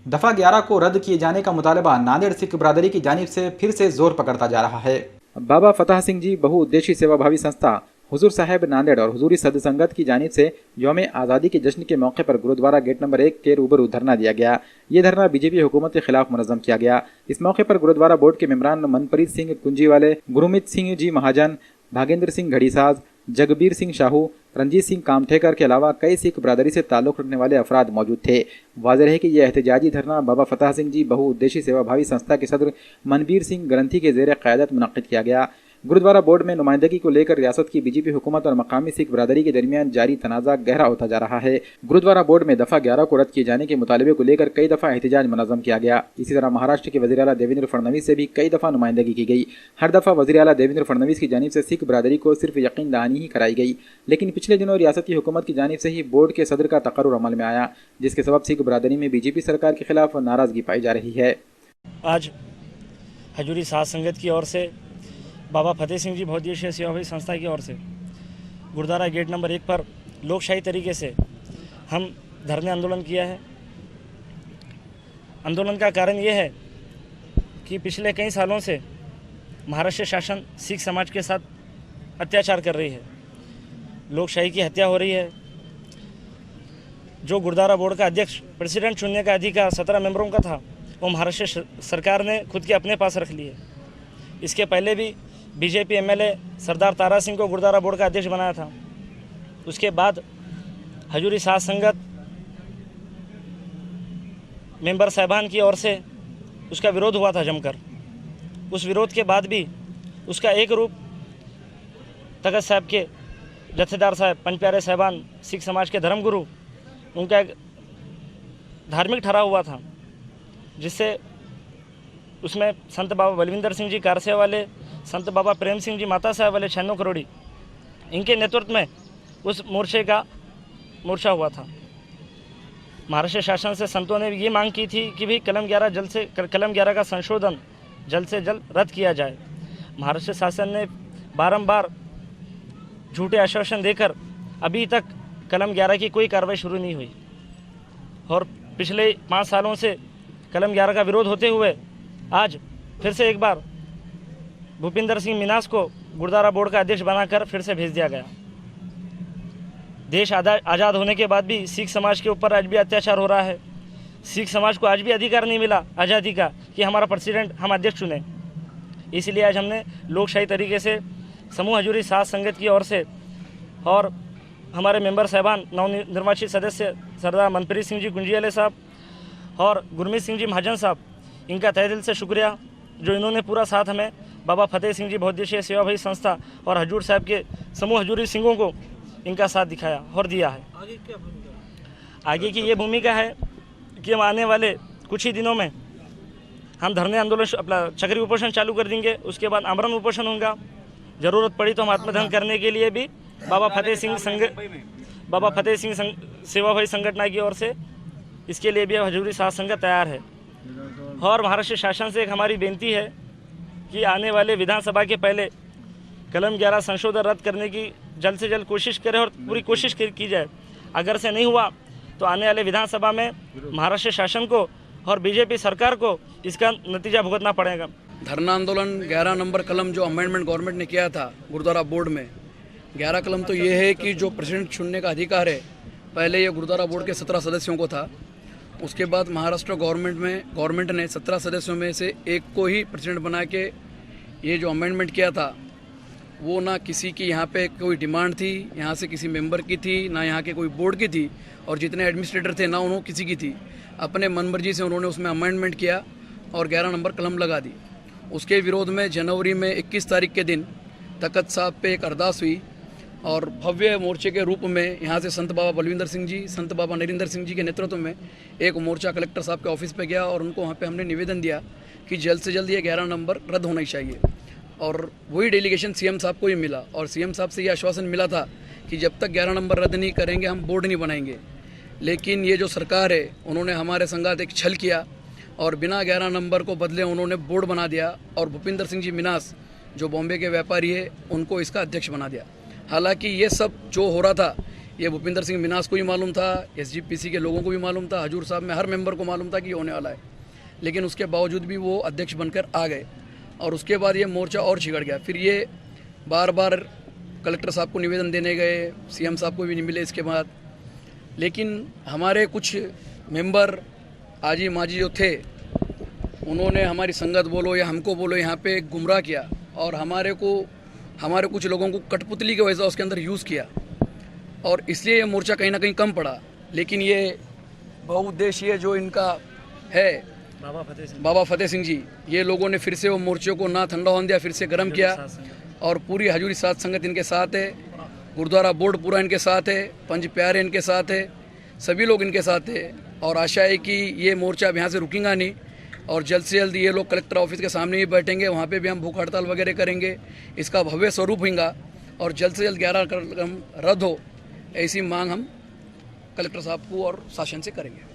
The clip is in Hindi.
दफ़ा 11 को रद्द किए जाने का मुतालबा नांदेड़ सिख बरादरी की जानिब से फिर से जोर पकड़ता जा रहा है। बाबा फतेह सिंह जी बहुउद्देशीय सेवाभावी संस्था हुजूर साहब नांदेड़ और हुजूरी सद संगत की जानिब से यौम आज़ादी के जश्न के मौके पर गुरुद्वारा गेट नंबर 1 के रूबरू धरना दिया गया। ये धरना बीजेपी हुकूमत के खिलाफ मुनज़्ज़म किया गया। इस मौके पर गुरुद्वारा बोर्ड के मेम्बरान मनप्रीत सिंह कुंजीवाले, गुरमीत सिंह जी महाजन, भागेंद्र सिंह घड़ीसाज, जगबीर सिंह शाहू, रंजीत सिंह कामठेकर के अलावा कई सिख बरादरी से ताल्लुक़ रखने वाले अफराद मौजूद थे। वाज़ेह है कि यह एहतजाजी धरना बाबा फतेह सिंह जी बहुउद्देशीय सेवाभावी संस्था के सदर मनबीर सिंह ग्रंथी के ज़ेर क़यादत मुनक़्क़िद किया गया। गुरुद्वारा बोर्ड में नुमाइंदगी को लेकर रियासत की बीजेपी हुकूमत और मकामी सिख बरादरी के दरमियान जारी तनाज़ा गहरा होता जा रहा है। गुरुद्वारा बोर्ड में दफ़ा 11 को रद्द किए जाने के मुतालबे को लेकर कई दफ़ा एहतजाज मुनज़्ज़म किया गया। इसी तरह महाराष्ट्र के वज़ीर आला देवेंद्र फडणवीस से भी कई दफ़ा नुमाइंदगी की गई। हर दफ़ा वज़ीर आला देवेंद्र फडणवीस की जानिब से सिख बरादरी को सिर्फ यकीन दहानी ही कराई गई, लेकिन पिछले दिनों रियासत की हुकूमत की जानिब से ही बोर्ड के सदर का तकर्रुर अमल में आया, जिसके सबब सिख बरादरी में बीजेपी सरकार के खिलाफ नाराज़गी पाई जा रही है। आज हजूरी साध संगत की ओर से बाबा फतेह सिंह जी बहुउद्देशीय सेवाभावी संस्था की ओर से गुरुद्वारा गेट नंबर 1 पर लोकशाही तरीके से हम धरने आंदोलन किया है। आंदोलन का कारण ये है कि पिछले कई सालों से महाराष्ट्र शासन सिख समाज के साथ अत्याचार कर रही है, लोकशाही की हत्या हो रही है। जो गुरुद्वारा बोर्ड का अध्यक्ष प्रेसिडेंट चुनने का अधिकार 17 मेंबरों का था, वो महाराष्ट्र सरकार ने खुद के अपने पास रख लिए। इसके पहले भी बीजेपी एमएलए सरदार तारा सिंह को गुरुद्वारा बोर्ड का अध्यक्ष बनाया था। उसके बाद हजूरी साध संगत मेंबर साहबान की ओर से उसका विरोध हुआ था जमकर। उस विरोध के बाद भी उसका एक रूप तखत साहब के जत्थेदार साहब, पंच प्यारे साहबान, सिख समाज के धर्मगुरु, उनका एक धार्मिक ठहराव हुआ था, जिससे उसमें संत बाबा बलविंदर सिंह जी कारसे वाले, संत बाबा प्रेम सिंह जी माता साहब वाले 96 करोड़ी, इनके नेतृत्व में उस मोर्चे का मोर्चा हुआ था। महाराष्ट्र शासन से संतों ने ये मांग की थी कि भी कलम 11 का संशोधन जल्द से जल्द रद्द किया जाए। महाराष्ट्र शासन ने बारंबार झूठे आश्वासन देकर अभी तक कलम 11 की कोई कार्रवाई शुरू नहीं हुई, और पिछले 5 सालों से कलम 11 का विरोध होते हुए आज फिर से एक बार भूपिंदर सिंह मिनास को गुरुद्वारा बोर्ड का अध्यक्ष बनाकर फिर से भेज दिया गया। देश आज़ाद होने के बाद भी सिख समाज के ऊपर आज भी अत्याचार हो रहा है। सिख समाज को आज भी अधिकार नहीं मिला आज़ादी का कि हमारा प्रेसिडेंट हम अध्यक्ष चुने। इसलिए आज हमने लोकशाही तरीके से समूह हजूरी साध संगत की ओर से और हमारे मेंबर साहबान, नवनिर्वाचित सदस्य सरदार मनप्रीत सिंह जी कुंजीवाले साहब और गुरमीत सिंह जी महाजन साहब, इनका तहे दिल से शुक्रिया जो इन्होंने पूरा साथ हमें बाबा फतेह सिंह जी बहुउद्देशीय सेवाभावी संस्था और हजूर साहब के समूह हजूरी सिंहों को इनका साथ दिखाया और दिया है। आगे क्या भूमिका? आगे की ये भूमिका है कि हम आने वाले कुछ ही दिनों में हम धरने आंदोलन अपना चक्री उपोषण चालू कर देंगे। उसके बाद आमरण उपोषण होगा। ज़रूरत पड़ी तो हम आत्मदहन करने के लिए भी बाबा फतेह सिंह सेवाभावी संगठन की ओर से इसके लिए भी हजूरी साध संगत तैयार है। और महाराष्ट्र शासन से एक हमारी बेनती है कि आने वाले विधानसभा के पहले कलम 11 संशोधन रद्द करने की जल्द से जल्द कोशिश करें और पूरी कोशिश की जाए। अगर से नहीं हुआ तो आने वाले विधानसभा में महाराष्ट्र शासन को और बीजेपी सरकार को इसका नतीजा भुगतना पड़ेगा। धरना आंदोलन 11 नंबर कलम जो अमेंडमेंट गवर्नमेंट ने किया था गुरुद्वारा बोर्ड में, 11 कलम तो ये है कि जो प्रेसिडेंट चुनने का अधिकार है, पहले ये गुरुद्वारा बोर्ड के 17 सदस्यों को था। उसके बाद महाराष्ट्र गवर्नमेंट ने 17 सदस्यों में से एक को ही प्रेसिडेंट बना के ये जो अमेंडमेंट किया था, वो ना किसी की यहाँ पे कोई डिमांड थी, यहाँ से किसी मेंबर की थी, ना यहाँ के कोई बोर्ड की थी, और जितने एडमिनिस्ट्रेटर थे ना उन्होंने किसी की थी। अपने मनमर्जी से उन्होंने उसमें अमेंडमेंट किया और 11 नंबर कलम लगा दी। उसके विरोध में जनवरी में 21 तारीख के दिन तखत साहब पे एक अरदास हुई और भव्य मोर्चे के रूप में यहाँ से संत बाबा बलविंदर सिंह जी, संत बाबा नरेंद्र सिंह जी के नेतृत्व में एक मोर्चा कलेक्टर साहब के ऑफिस पे गया और उनको वहाँ पे हमने निवेदन दिया कि जल्द से जल्द ये 11 नंबर रद्द होना ही चाहिए। और वही डेलीगेशन सीएम साहब को ही मिला और सीएम साहब से ये आश्वासन मिला था कि जब तक 11 नंबर रद्द नहीं करेंगे हम बोर्ड नहीं बनाएंगे। लेकिन ये जो सरकार है, उन्होंने हमारे संगात एक छल किया और बिना 11 नंबर को बदले उन्होंने बोर्ड बना दिया और भूपिंदर सिंह जी मिनास जो बॉम्बे के व्यापारी है, उनको इसका अध्यक्ष बना दिया। हालांकि ये सब जो हो रहा था, ये भूपिंदर सिंह मिनास को भी मालूम था, SGPC के लोगों को भी मालूम था, हजूर साहब में हर मेंबर को मालूम था कि ये होने वाला है, लेकिन उसके बावजूद भी वो अध्यक्ष बनकर आ गए। और उसके बाद ये मोर्चा और छिगड़ गया। फिर ये बार बार कलेक्टर साहब को निवेदन देने गए, CM साहब को भी नहीं मिले इसके बाद। लेकिन हमारे कुछ मेंबर आजी माजी जो थे, उन्होंने हमारी संगत बोलो या हमको बोलो यहाँ पे गुमराह किया और हमारे कुछ लोगों को कठपुतली की वजह से उसके अंदर यूज़ किया, और इसलिए ये मोर्चा कहीं ना कहीं कम पड़ा। लेकिन ये बहुउद्देशीय जो इनका है बाबा फतेह सिंह जी, ये लोगों ने फिर से वो मोर्चे को ना ठंडा होने दिया, फिर से गर्म किया, और पूरी हजूरी साध संगत इनके साथ है, गुरुद्वारा बोर्ड पूरा इनके साथ है, पंज प्यारे इनके साथ है, सभी लोग इनके साथ है। और आशा है कि ये मोर्चा अब यहाँ से रुकेगा नहीं, और जल्द से जल्द ये लोग कलेक्टर ऑफिस के सामने ही बैठेंगे, वहाँ पे भी हम भूख हड़ताल वगैरह करेंगे, इसका भव्य स्वरूप होगा, और जल्द से जल्द 11 कलम रद्द हो, ऐसी मांग हम कलेक्टर साहब को और शासन से करेंगे।